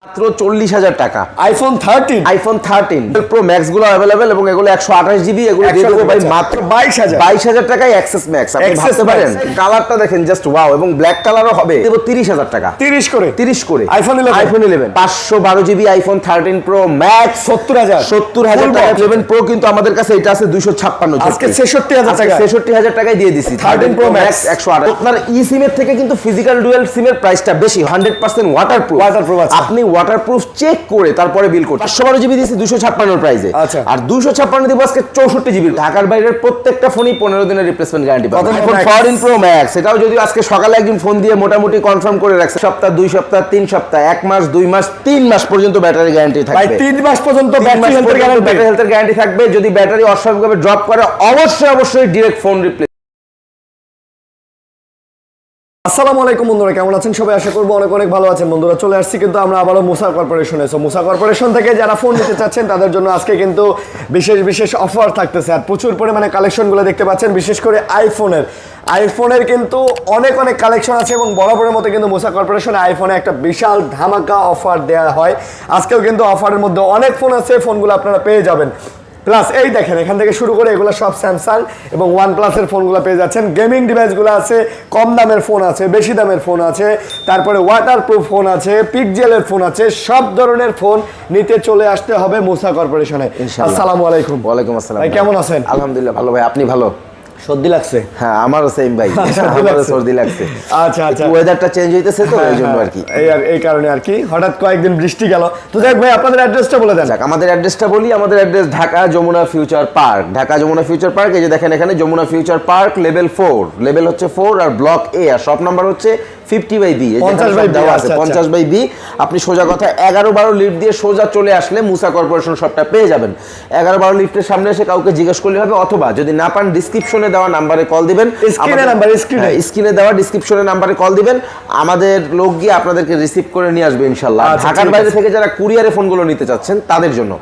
মাত্র 40,000 টাকা iPhone 13 pro max গুলো अवेलेबल এবং এগুলো 128 জিবি এগুলো দিয়ে দেব ভাই মাত্র 22,000 টাকায় এক্সেস ম্যাক্স আপনি ভাবতে পারেন কালারটা দেখেন জাস্ট ওয়াও এবং ব্ল্যাক কালারও হবে দেব 30,000 টাকা 30 করে iPhone 11 512 GB iPhone 13 pro max 70,000 টাকা 11 প্রো কিন্তু আমাদের কাছে এটা আছে 256 আজকে 66,000 টাকা 66,000 টাকায় দিয়ে দিছি 13 প্রো ম্যাক্স 128 আপনার ই সিমের থেকে কিন্তু ফিজিক্যাল ডুয়াল সিমের প্রাইসটা বেশি 100% ওয়াটারপ্রুফ আপনি ওয়াটারপ্রুফ চেক করে তারপরে বিল করতে 512 জিবি দিয়েছি 256 প্রাইসে আর 256 দিব আজকে 64 জিবি ঢাকার বাইরের প্রত্যেকটা ফোনই 15 দিনের রিপ্লেসমেন্ট গ্যারান্টি পাবেন আইফোন 14 প্রো ম্যাক্স এটাও যদি আজকে সকালে একদিন ফোন দিয়ে মোটামুটি কনফার্ম করে রাখছে সপ্তাহ 2 সপ্তাহ 3 সপ্তাহ 1 মাস 2 মাস 3 মাস পর্যন্ত ব্যাটারি গ্যারান্টি থাকবে ভাই 3 মাস পর্যন্ত ব্যাটারি হেলথের গ্যারান্টি থাকবে যদি ব্যাটারি অস্বাভাবিকভাবে ড্রপ করে অবশ্যই ডিরেক্ট ফোন রিপ্লেস আসসালামু আলাইকুম বন্ধুরা, কেমন আছেন সবাই? আশা করবো অনেক অনেক ভালো আছেন। বন্ধুরা চলে আসছি কিন্তু আমরা আবারও মুসা কর্পোরেশনে। মুসা কর্পোরেশন থেকে যারা ফোন নিতে চাচ্ছেন তাদের জন্য আজকে কিন্তু বিশেষ অফার থাকতেছে আর প্রচুর পরিমাণে কালেকশনগুলো দেখতে পাচ্ছেন। বিশেষ করে আইফোনের কিন্তু অনেক কালেকশন আছে এবং বরাবরের মতো কিন্তু মুসা কর্পোরেশনে আইফোনে একটা বিশাল ধামাকা অফার দেওয়া হয়। আজকেও কিন্তু অফারের মধ্যে অনেক ফোন আছে, ফোনগুলো আপনারা পেয়ে যাবেন। প্লাস এই দেখেন এখান থেকে শুরু করে এগুলো সব স্যামসাং এবং ওয়ানপ্লাসের ফোনগুলো পেয়ে যাচ্ছেন। গেমিং ডিভাইসগুলো আছে, কম দামের ফোন আছে, বেশি দামের ফোন আছে, তারপরে ওয়াটারপ্রুফ ফোন আছে, পিকজেলের ফোন আছে, সব ধরনের ফোন নিতে চলে আসতে হবে মুসা কর্পোরেশনে। আসসালামু আলাইকুম। ওয়ালাইকুম আসসালাম ভাই, কেমন আছেন? আলহামদুলিল্লাহ ভালো ভাই, আপনি ভালো? সর্দি লাগছে? হ্যাঁ আমারও সেম ভাই, আমারও সর্দি লাগছে। আচ্ছা ওয়েদারটা চেঞ্জ হইতেছে তো এই জন্য আর কি, এই কারণে আর কি হঠাৎ কয়েকদিন বৃষ্টি গেল। তো যাক ভাই, আপনাদের অ্যাড্রেসটা বলে দেন। আমাদের অ্যাড্রেসটা বলি। আমাদের address Dhaka Jamuna Future Park. Dhaka Jamuna Future Park, এই যে দেখেন এখানে Jamuna Future Park level 4, level হচ্ছে 4 আর ব্লক এ আর শপ নাম্বার হচ্ছে 50/B, 50/B। আপনি সোজা কথা 11-12 লিফট দিয়ে সোজা চলে আসলে মুসা কর্পোরেশন শপটা পেয়ে যাবেন। 11-12 লিফটের সামনে এসে কাউকে জিজ্ঞেস করলে হবে, অথবা যদি না পান ডিসক্রিপশনে দেওয়া নাম্বারে কল দিবেন। স্ক্রিনে দেওয়া ডিসক্রিপশনে নাম্বারে কল দিবেন, আমাদের লোক গিয়ে আপনাদেরকে রিসিভ করে নিয়ে আসবে ইনশাআল্লাহ। ঢাকার বাইরে থেকে যারা কুরিয়ারে ফোনগুলো নিতে চাচ্ছেন তাদের জন্য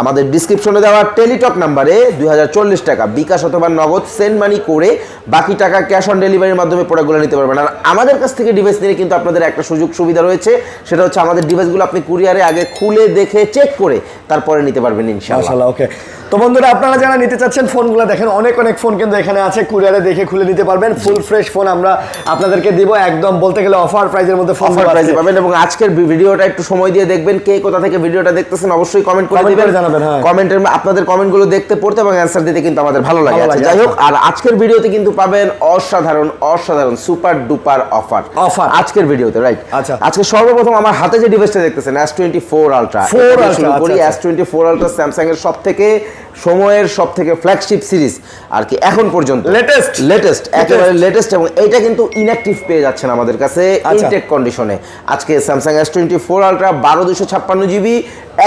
আমাদের ডিসক্রিপশনে দেওয়া টেলিটক নাম্বারে 2040 টাকা বিকাশ অথবা নগদ সেন্ড মানি করে বাকি টাকা ক্যাশ অন ডেলিভারির মাধ্যমে প্রোডাক্টগুলো নিতে পারবেন। আর আমাদের কাছ থেকে ডিভাইস নিলে কিন্তু আপনাদের একটা সুযোগ সুবিধা রয়েছে, সেটা হচ্ছে আমাদের ডিভাইসগুলো আপনি কুরিয়ারে আগে খুলে দেখে চেক করে তারপরে নিতে পারবেন ইনশাআল্লাহ। ওকে, তো বন্ধুরা আপনারা যারা নিতে চাচ্ছেন ফোনগুলো দেখেন অনেক ফোন কিন্তু এখানে আছে, কুরিয়ারে দেখে খুলে নিতে পারবেন। ফুল ফ্রেশ ফোন আমরা আপনাদেরকে দিব, একদম বলতে গেলে অফার প্রাইজের মধ্যে ফোন পাবেন। এবং আজকের ভিডিওটা একটু সময় দিয়ে দেখবেন, কে কোথা থেকে ভিডিওটা দেখতেছেন অবশ্যই কমেন্ট করে দিবেন, জানাবেন। কমেন্টের আপনাদের কমেন্টগুলো দেখতে পড়তে এবং অ্যানসার দিতে কিন্তু আমাদের ভালো লাগে। যাই হোক, আর আজকের ভিডিওতে কিন্তু পাবেন অসাধারণ সুপার ডুপার অফার আজকের ভিডিওতে, রাইট? আচ্ছা, আজকে সর্বপ্রথম আমার হাতে যে ডিভাইসটা দেখতেছেন S24 Ultra, S24 Ultra Samsung এর সময়ের সব থেকে ফ্ল্যাগশিপ সিরিজ আর কি, এখন পর্যন্ত লেটেস্ট একেবারে লেটেস্ট। এবং এইটা কিন্তু ইনঅ্যাক্টিভ পেয়ে যাচ্ছেন আমাদের কাছে ইনটেক কন্ডিশনে। আজকে স্যামসাং S24 Ultra 12/256 জিবি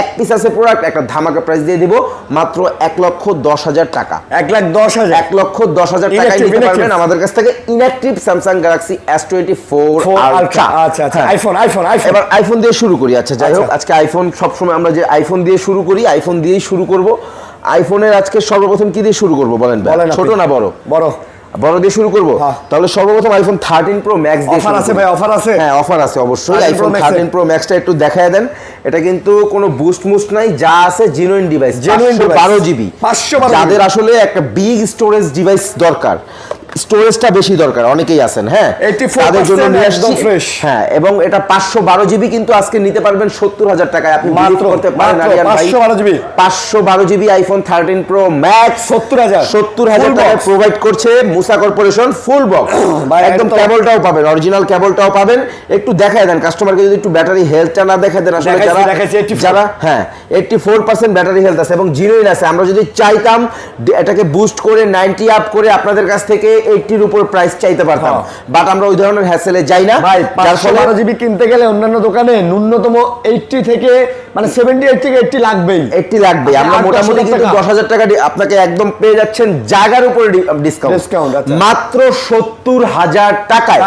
এক পিস আছে প্রোডাক্ট, একটা ধামাকা প্রাইস দিয়ে দিব মাত্র 1,10,000 টাকা। 1,10,000 টাকায় নিতে পারবেন আমাদের কাছ থেকে inactive Samsung Galaxy S24 Ultra। আচ্ছা, আইফোন এবার আইফোন দিয়ে শুরু করি। আচ্ছা যাই হোক, আজকে আইফোন সবসময় আমরা যে আইফোন দিয়ে শুরু করি, আইফোন দিয়েই শুরু করব। আইফোনের আজকে সর্বপ্রথম কি দিয়ে শুরু করব বলেন? ছোট না বড় দিয়ে শুরু করব? তাহলে সর্বপ্রথম আইফোন 13 প্রো ম্যাক্স দিয়ে অফার আছে ভাই, অফার আছে? হ্যাঁ অফার আছে অবশ্যই। আইফোন 13 প্রো ম্যাক্সটা একটু দেখায় দেন। এটা কিন্তু কোনো বুস্ট নাই, যা আছে জেনুইন ডিভাইস, 512 জিবি। যাদের আসলে একটা বিগ স্টোরেজ ডিভাইস দরকার, স্টোরেজটা বেশি দরকার, অনেকেই আছেন, হ্যাঁ তাদের জন্য নিয়ে আসছি। হ্যাঁ, এবং এটা 512 জিবি কিন্তু আজকে নিতে পারবেন 70,000 টাকায়। আপনি মাত্র করতে পারেন 512 জিবি আইফোন 13 প্রো ম্যাক্স 70,000 টাকায় প্রোভাইড করছে মুসা কর্পোরেশন। ফুল বক্স, একদম কেবলটাও পাবেন, অরিজিনাল কেবলটাও পাবেন। একটু দেখায় দেন কাস্টমারকে, যদি একটু ব্যাটারি হেলথটা না দেখায় দেন, আসলে যারা 84% ব্যাটারি হেলথ আছে এবং জিনুইন আছে। আমরা যদি চাইতাম এটাকে বুস্ট করে 90 আপ করে আপনাদের কাছ থেকে 80-র উপর প্রাইস চাইতে পারতাম, বাট আমরা ওই ধরনের হ্যাসেলে যাই না। ভাই 512 জিবি কিনতে গেলে অন্যান্য দোকানে ন্যূনতম 80 থেকে মানে 78 থেকে 80 লাগবেই। আমরা মোটামুটি কিন্তু 10,000 টাকা আপনাকে একদম পেয়ে যাচ্ছেন জায়গার উপরে ডিসকাউন্ট মাত্র 70,000 টাকায়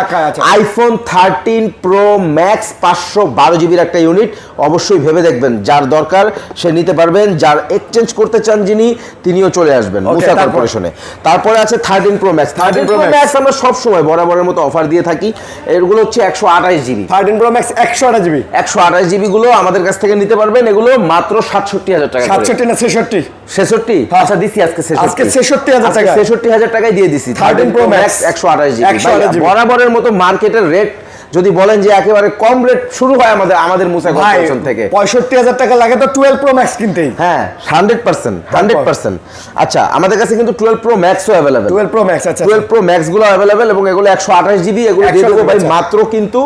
আইফোন 13 প্রো ম্যাক্স 512 জিবির একটা ইউনিট। অবশ্যই ভেবে দেখবেন, যার দরকার সে নিতে পারবেন, যার এক্সচেঞ্জ করতে চান যিনি, তিনিও চলে আসবেন মুসা কর্পোরেশনে। তারপরে আছে 13 pro max. 13 Pro Max max আমরা সব সময় বরাবরের মতো অফার দিয়ে থাকি। এগুলো হচ্ছে 128 GB 13 Pro Max 128 GB 128 GB গুলো আমাদের কাছ থেকে নিতে পারবেন। এগুলো মাত্র 67000 টাকা করে। 67 না 66? 66? আচ্ছা দিছি আজকে 66। আজকে 66000 টাকা, 66000 টাকায় দিয়ে দিছি 13 Pro Max 128 জিবি। 128 জিবি বরাবরের মতো মার্কেটের রেট যদি বলেন যে একেবারে কম রেট শুরু হয় আমাদের মুসা কর্পোরেশন থেকে। 65000 টাকা লাগে তো 12 Pro Max কিনতেই। হ্যাঁ 100%। আচ্ছা আমাদের কাছে কিন্তু 12 Pro Max ও अवेलेबल। 12 Pro Max আচ্ছা 12 Pro Max গুলো अवेलेबल এবং এগুলো 128 জিবি। এগুলো দিয়ে দেবো ভাই মাত্র কিন্তু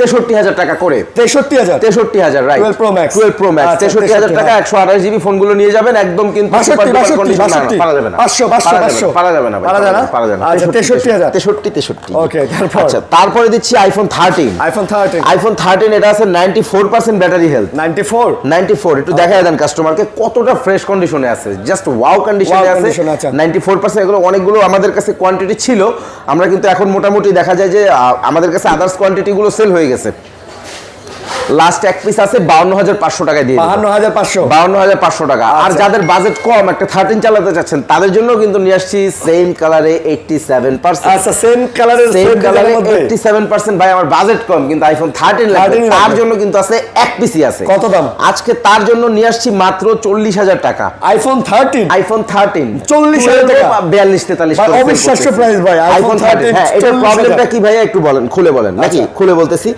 63000 টাকা করে। 63000 right. 12 Pro Max 12 Pro Max 63000 টাকা 128 জিবি ফোনগুলো নিয়ে যাবেন একদম কিন্তু 62 পারা যাবে না 500 পারা যাবে না ভাই, পারা যায় না? পারা যায় না। আচ্ছা 63000 63 ওকে তারপর আচ্ছা তারপরে দিচ্ছি আইফোন 13। আইফোন 13 এটা আছে 94% ব্যাটারি হেলথ। 94 একটু দেখায় দেন কাস্টমারকে কতটা ফ্রেশ কন্ডিশনে আছে, জাস্ট ওয়াও কন্ডিশনে আছে। 94% এগুলো অনেকগুলো আমাদের কাছে কোয়ান্টিটি ছিল, আমরা কিন্তু এখন মোটামুটি দেখা যায় যে আমাদের কাছে আদার্স কোয়ান্টিটি গুলো সেল হয়ে গেছে। লাস্ট এক পিস আছে 52500 টাকায় দিয়ে 52500 টাকা। আর যাদের বাজেট কম একটা 13 চালাতে চাচ্ছেন তাদের জন্য কিন্তু নিয়ে আসছি সেম কালারে 87%। আচ্ছা সেম কালারের সেম কালারে 87% ভাই আমার বাজেট কম কিন্তু আইফোন 13 লাগবে, তার জন্য কিন্তু আছে এক পিসই আছে। কত দাম? আজকে তার জন্য নিয়ে আসছি মাত্র 40000 টাকা। আইফোন 13 40000 টাকা 42-43 অবিশ্বাস্য প্রাইস ভাই আইফোন 13। হ্যাঁ এটার প্রবলেমটা কি ভাইয়া একটু বলেন, খুলে বলেন নাকি? খুলে বলতেছি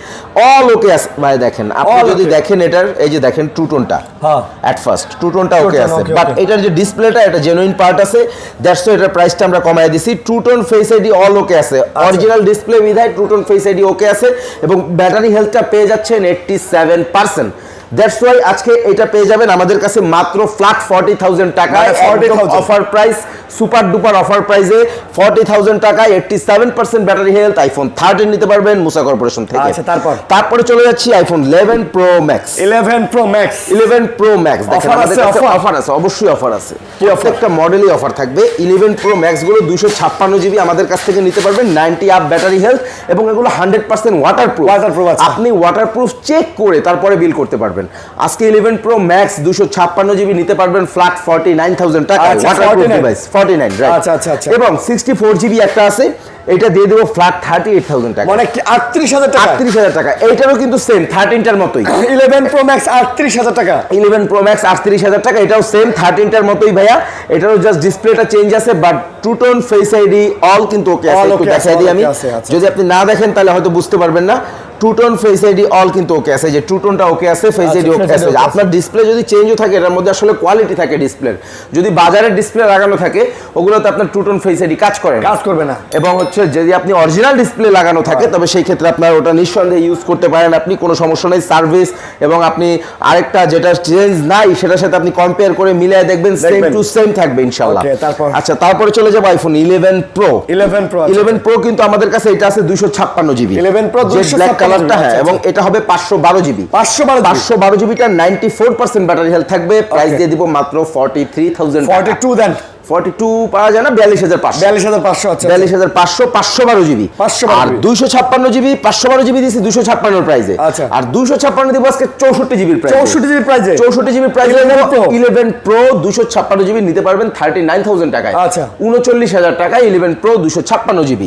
অল ওকে আছে ভাই। দেখেন আপনি যদি দেখেন এটার এই যে দেখেন টু টোনটা, হ্যাঁ এট ফার্স্ট টু টোনটা ওকে আছে, বাট এটার যে ডিসপ্লেটা এটা জেনুইন পার্ট আছে, দ্যাটস ওয়াই এটার প্রাইসটা আমরা কমায় দিছি। Two tone face ID all okay আছে, original display with two tone face ID okay আছে এবং ব্যাটারি হেলথটা পেয়ে যাচ্ছেন 87%। দ্যাটস ওয়াই আজকে এটা পেয়ে যাবেন আমাদের কাছে মাত্র ফ্ল্যাট 40000 টাকায়, offer price, super duper offer প্রাইসে 40000 টাকায় 87% ব্যাটারি হেলথ আইফোন 13 নিতে পারবেন মুসা কর্পোরেশন থেকে। আচ্ছা তারপরে চলে যাচ্ছি iPhone 11 Pro Max। 11 Pro Max দেখেন আমাদের কাছে অফার আছে, অবশ্যই অফার আছে, প্রত্যেকটা মডেলই অফার থাকবে। 11 Pro Max গুলো 256 জিবি আমাদের কাছ থেকে নিতে পারবেন, 90 আপ ব্যাটারি হেলথ এবং এগুলো 100% ওয়াটারপ্রুফ। আপনি ওয়াটারপ্রুফ চেক করে তারপরে বিল করতে পারবেন। আজকে 11 Pro Max 256 জিবি নিতে পারবেন ফ্ল্যাট 49000 টাকা, ওয়াটারপ্রুফ ডিভাইস 49 রাইট। আচ্ছা এবং 64 জিবি একটা আছে, এটা দিয়ে দেবো ফ্ল্যাট 38000 টাকা, মানে 38000 টাকা। 38000 টাকা। এইটারও কিন্তু সেম 13টার মতোই। 11 Pro Max 38000 টাকা। 11 Pro Max 38000 টাকা, এটাও সেম 13টার মতোই ভাইয়া। এটারও জাস্ট ডিসপ্লেটা চেঞ্জ আছে, but two tone face ID all কিন্তু ওকে আছে। একটু দেখাই দিই আমি, যদি আপনি না দেখেন তাহলে হয়তো বুঝতে পারবেন না। Two tone face ID all কিন্তু ওকে আছে, যে টু টোনটা ওকে আছে, ফেস আইডি ওকে আছে। আপনার ডিসপ্লে যদি চেঞ্জও থাকে এটার মধ্যে আসলে কোয়ালিটি থাকে ডিসপ্লের, যদি বাজারের ডিসপ্লে লাগানো থাকে ওগুলোতে আপনার টু টোন ফেস আইডি কাজ করবে না। এবং হচ্ছে যদি আপনি অরিজিনাল ডিসপ্লে লাগানো থাকে তবে সেই ক্ষেত্রে আপনার ওটা নিঃসন্দেহে ইউজ করতে পারেন, আপনি কোনো সমস্যা নেই। সার্ভিস এবং আপনি আরেকটা যেটা চেঞ্জ নাই সেটার সাথে আপনি কম্পেয়ার করে মিলিয়ে দেখবেন সেম টু সেম থাকবে ইনশাআল্লাহ। আচ্ছা তারপরে চলে যাব আইফোন 11 Pro কিন্তু আমাদের কাছে এটা আছে 256 জিবি 11 Pro 256 কালারটা, হ্যাঁ, এবং এটা হবে 512 জিবি 512 জিবিটা 94% ব্যাটারি হেলথ থাকবে। প্রাইস দিয়ে দিব মাত্র 43000 42 দেন 42 পাওয়া যায় না, 42500 আছে 42500 512 জিবি। আর 256 জিবি 512 জিবি দিছি 256 এর প্রাইসে। আর 256 দিব আজকে 64 জিবির প্রাইসে। 64 জিবির প্রাইসে 11 Pro 256 জিবি নিতে পারবেন 39000 টাকায়। আচ্ছা 39000 টাকায় 11 Pro 256 জিবি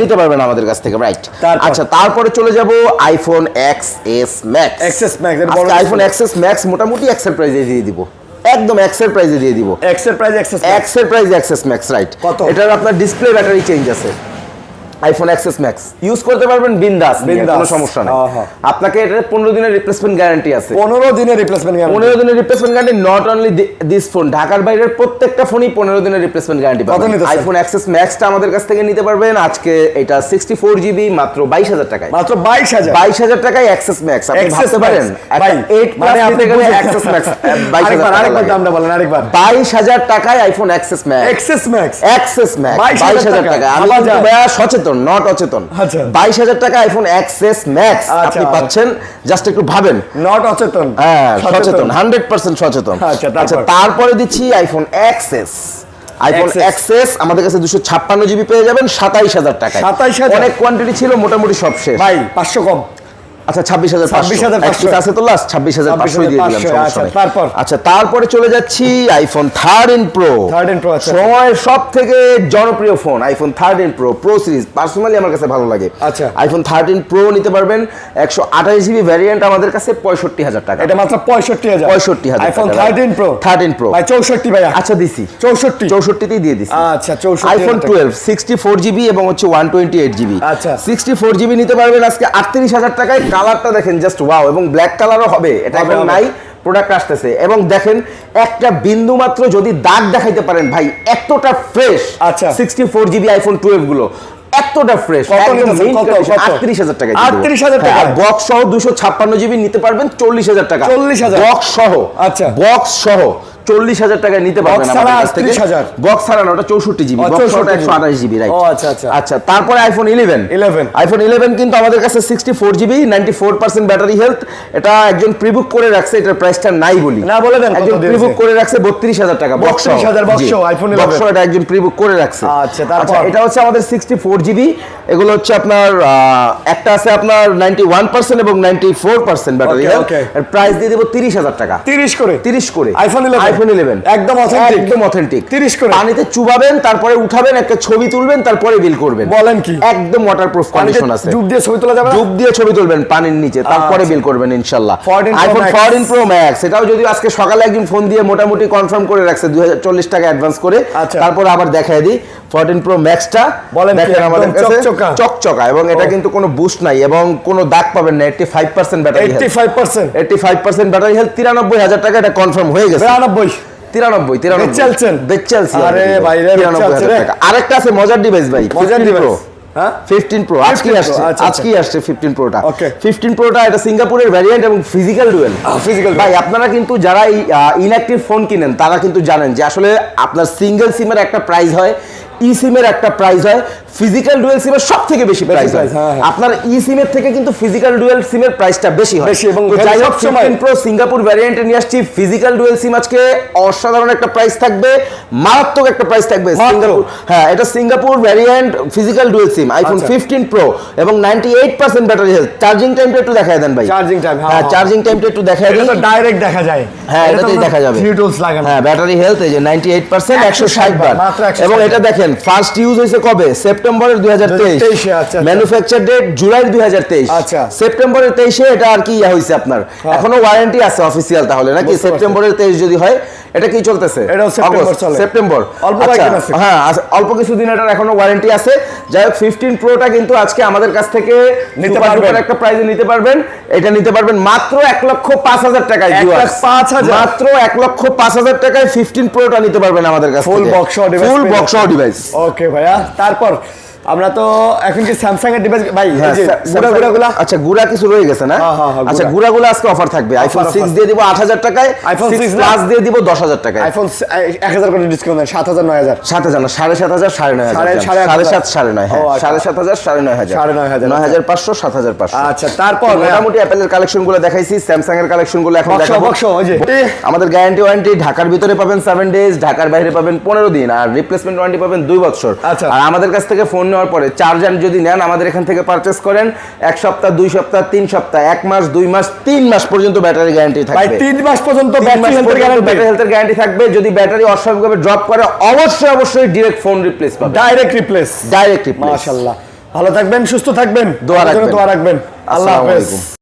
নিতে পারবেন আমাদের কাছ থেকে, রাইট। আচ্ছা তারপরে চলে যাব iPhone XS Max। IPhone XS Max মোটামুটি এক্সেল প্রাইসে দিয়ে দিব, একদম এক্সেল প্রাইসে দিয়ে দিব। Excel price XS Max right. এটার আপনার ডিসপ্লে ব্যাটারি চেঞ্জ আছে। আইফোন XS Max ইউজ করতে পারবেন বিন্দাস, কোনো সমস্যা নেই। আপনাকে এটা 15 দিনের রিপ্লেসমেন্ট গ্যারান্টি আছে। 15 দিনের replacement guarantee. Not only this phone, ঢাকার বাইরের প্রত্যেকটা ফোনই 15 দিনের রিপ্লেসমেন্ট গ্যারান্টি পাবেন। আইফোন XS Max টা আমাদের কাছ থেকে নিতে পারবেন আজকে এটা 64 জিবি মাত্র 22000 টাকায়। 22000 টাকায় XS Max। আপনি ভাবতে পারেন একটা 8 মানে আপনি এখানে XS Max 22000 আরেকবার দামটা বলেন আরেকবার। 22000 টাকায় আইফোন XS Max 22000 টাকা। আমি কিন্তু ভাইয়া সচেতন, নট অচেতন। 22000 টাকা আইফোন XS Max আপনি পাচ্ছেন, জাস্ট একটু ভাবেন। নট অচেতন, হ্যাঁ সচেতন, 100% সচেতন। আচ্ছা তারপরে দিচ্ছি আইফোন XS। আইফোন XS আমাদের কাছে 256 জিবি পেয়ে যাবেন 27000 টাকায়। অনেক কোয়ান্টিটি ছিল, মোটামুটি সব শেষ ভাই, 500 কম আচ্ছা 26,500 26,500 আছে তো লাস্ট 26,500 দিয়ে দিলাম, সমস্যা নেই। তারপর আচ্ছা তারপরে চলে যাচ্ছি আইফোন 13 প্রো। 13 Pro, আচ্ছা। সময়ের সবথেকে জনপ্রিয় phone iPhone 13 pro pro series, personally আমার কাছে ভালো লাগে। আচ্ছা। আইফোন 13 প্রো নিতে পারবেন 128 জিবি ভ্যারিয়েন্ট আমাদের কাছে 65,000 টাকা। এটা মাত্র 65,000 65,000 আইফোন টাকা। 13 Pro 13 প্রো ভাই 64 ভাই। আচ্ছা দিছি 64 তেই দিয়ে দিছি। আচ্ছা 64 আইফোন 12 64 জিবি এবং হচ্ছে 128 জিবি। আচ্ছা। 64 জিবি নিতে পারবেন আজকে 38,000 টাকায়। কালারটা দেখেন জাস্ট ওয়াও, এবং ব্ল্যাক কালারও হবে, এটা হবে, এখন হবে। নাই, প্রোডাক্ট আসতেছে। এবং দেখেন একটা বিন্দু মাত্র যদি দাগ দেখাইতে পারেন ভাই, এতটা ফ্রেশ। আচ্ছা। 64 জিবি আইফোন 12 গুলো এতটা ফ্রেশ, কত নিতেছেন? কত? 38,000 টাকা। 38,000 টাকা। বক্স সহ 256 জিবি নিতে পারবেন 40,000 টাকা। 40,000 বক্স সহ। আচ্ছা। বক্স সহ 40,000 টাকায় নিতে পারবেন Box ছাড়া আমাদের কাছ থেকে। 38,000 বক্স ছাড়া না, ওটা 64 জিবি, বক্স 64 128 জিবি, রাইট। ও আচ্ছা আচ্ছা। আচ্ছা তারপরে আইফোন 11 আইফোন 11 কিন্তু আমাদের কাছে 64 জিবি 94% ব্যাটারি হেলথ। এটা একজন প্রিবুক করে রাখছে, এটার প্রাইসটা নাই বলি না, বলে দেন কত একজন দিয়েছে? প্রিবুক করে রাখছে 32,000 টাকা। বক্স 32,000 box সহ iPhone 11 বক্স এটা একজন প্রিবুক করে রাখছে। আচ্ছা, তারপর? এটা হচ্ছে আমাদের 64 জিবি। এগুলো হচ্ছে আপনার একটা আছে আপনার 91% এবং 94% ব্যাটারি Okay, হেলথ। okay. এর প্রাইস দিয়ে দেব 30,000 টাকা। 30 করে 30 করে আইফোন 11 আইফোন 11 একদম অথেন্টিক একদম অথেন্টিক। 30 করে পানিতে চুবাবেন, তারপরে উঠাবেন, একটা ছবি তুলবেন, তারপরে বিল করবেন। বলেন কি? একদম ওয়াটারপ্রুফ কন্ডিশন আছে। ডুব দিয়ে ছবি তোলা যাবে না? ডুব দিয়ে ছবি তুলবেন পানির নিচে, তারপরে আচ্ছা। বিল করবেন ইনশাআল্লাহ। 14 Pro iPhone Max। 14 pro max, এটাও যদি আজকে সকালে একদিন ফোন দিয়ে মোটামুটি কনফার্ম করে রাখছে 2040 টাকা অ্যাডভান্স করে। আচ্ছা। তারপর আবার দেখায় দিই 14 প্রো ম্যাক্সটা। বলেন কি? দেখেন আমাদের একদম কাছে চকচকা। চকচকা, এবং এটা কিন্তু কোনো বুস্ট নাই এবং কোনো দাগ পাবেন না। 85% ব্যাটারি হেলথ। 85% 85% battery health. 93,000 টাকা এটা কনফার্ম হয়ে গেছে। 92 93 বেচছেন? বেচছেলছি। আরে ভাই রে, বেচছেলছি রে। আরেকটা আছে মজার ডিভাইস ভাই, মজার 15 ডিভাইস Pro। হ্যাঁ 15 প্রো আজকে 15 Pro, আসছে, আচ্ছা, আজকেই আসছে 15 প্রোটা। Okay. 15 প্রোটা এটা সিঙ্গাপুরের ভ্যারিয়েন্ট এবং ফিজিক্যাল ডুয়েল। physical ভাই আপনারা কিন্তু যারা এই ইনঅ্যাক্টিভ ফোন কিনেন তারা কিন্তু জানেন যে আসলে আপনার সিঙ্গেল সিমের একটা প্রাইস হয়, ই সিমের একটা প্রাইস হয়, ফিজিক্যাল ডুয়েল সিমের সব থেকে বেশি প্রাইস হয়। price, হ্যাঁ, হ্যাঁ। আপনার ই সিমের থেকে কিন্তু ফিজিক্যাল ডুয়েল সিমের প্রাইসটা বেশি হয়। বেশি, এবং তো যাই হোক, সবসময় 15 প্রো সিঙ্গাপুর ভ্যারিয়েন্টে নিয়ে আসছি। ফিজিক্যাল ডুয়েল সিম আজকে অসাধারণ একটা প্রাইস থাকবে, মারাত্মক একটা প্রাইস থাকবে। সিঙ্গাপুর, হ্যাঁ এটা সিঙ্গাপুর ভ্যারিয়েন্ট ফিজিক্যাল ডুয়েল সিম আইফোন আচ্ছা। 15 প্রো এবং 98% ব্যাটারি হেলথ। চার্জিং টাইমটা একটু দেখায় দেন ভাই। চার্জিং টাইম হ্যাঁ চার্জিং টাইমটা একটু দেখায় এটা দিন। তো ডাইরেক্ট দেখা যায়। হ্যাঁ এটা তো এটাতেই দেখা যাবে। থ্রি টুলস লাগানো। হ্যাঁ ব্যাটারি হেলথ এই যে 98% 160 বার। মাত্র 160 এবং এটা দেখেন ফার্স্ট ইউজ হয়েছে কবে? সেপ্টেম্বরের 2023। 2023 আচ্ছা। Manufacture date July 2023। আচ্ছা। সেপ্টেম্বরের 23-এ এটা আর কি ইয়া হয়েছে আপনার। এখনো ওয়ারেন্টি আছে অফিসিয়াল, তাহলে নাকি? বুঝতে পারছি। সেপ্টেম্বরের 23 যদি হয়, এটা কি চলতেছে? এটাও সেপ্টেম্বর অগস্ট, চলে। সেপ্টেম্বর। অল্প আচ্ছা, কয়েকদিন আছে। হ্যাঁ অল্প কিছুদিন এটার এখনো ওয়ারেন্টি আছে। যাই হোক 15 প্রোটা কিন্তু আজকে আমাদের কাছ থেকে নিতে super পারবেন। duper একটা প্রাইজে নিতে পারবেন। এটা নিতে পারবেন মাত্র 1,05,000 টাকায়। 1,05,000 মাত্র 1,05,000 টাকায় 15 প্রোটা নিতে পারবেন আমাদের কাছ থেকে। ফুল বক্স সহ ডিভাইস। ফুল বক্স সহ ডিভাইস। ওকে ভাইয়া, তারপর আমরা তো এখন কি স্যামসাং এর ডিভাইস ভাই, এই হ্যাঁ, যে গুড়া আচ্ছা গুড়া কিছু রয়ে গেছে না? হ্যাঁ, হ্যাঁ, হ্যাঁ, আচ্ছা গুড়া। গুড়াগুলো আজকে অফার থাকবে। IPhone offer। 6 দিয়ে দিব 8,000 টাকায়, iPhone 6 না? প্লাস দিয়ে দিব 10,000 টাকায়। আইফোন 1000 করে ডিসকাউন্ট দেন, 7,000 9,000 7,000 না, 7,500 9,500 7,500 9,500 হ্যাঁ, ও, আচ্ছা। 7,500 9,500 9,500 9,500 7,500। আচ্ছা, তারপর মোটামুটি অ্যাপেলের কালেকশন গুলো দেখাইছি, স্যামসাং এর কালেকশন গুলো এখন বক্স দেখাবো। বক্স ওই যে আমাদের গ্যারান্টি ওয়ারেন্টি ঢাকার ভিতরে পাবেন 7 ডেজ, ঢাকার বাইরে পাবেন 15 দিন, আর রিপ্লেসমেন্ট ওয়ারেন্টি পাবেন 2 বছর। আচ্ছা। আর আমাদের কাছ থেকে ফোন নেওয়ার পরে চার্জার যদি নেন, আমাদের এখান থেকে পারচেজ করেন, 1 সপ্তাহ 2 সপ্তাহ 3 সপ্তাহ 1 মাস 2 মাস 3 মাস পর্যন্ত ব্যাটারি গ্যারান্টি ভাই থাকবে। 3 মাস পর্যন্ত ব্যাটারি হেলথের গ্যারান্টি থাকবে। যদি ব্যাটারি অস্বাভাবিকভাবে ড্রপ করে, অবশ্যই ডিরেক্ট ফোন রিপ্লেস পাবে। Direct replace. Direct replace. মাশাআল্লাহ, ভালো থাকবেন, সুস্থ থাকবেন, দোয়া রাখবেন। দোয়া রাখবেন। আল্লাহ আসসালামু হাফেজ। আলাইকুম।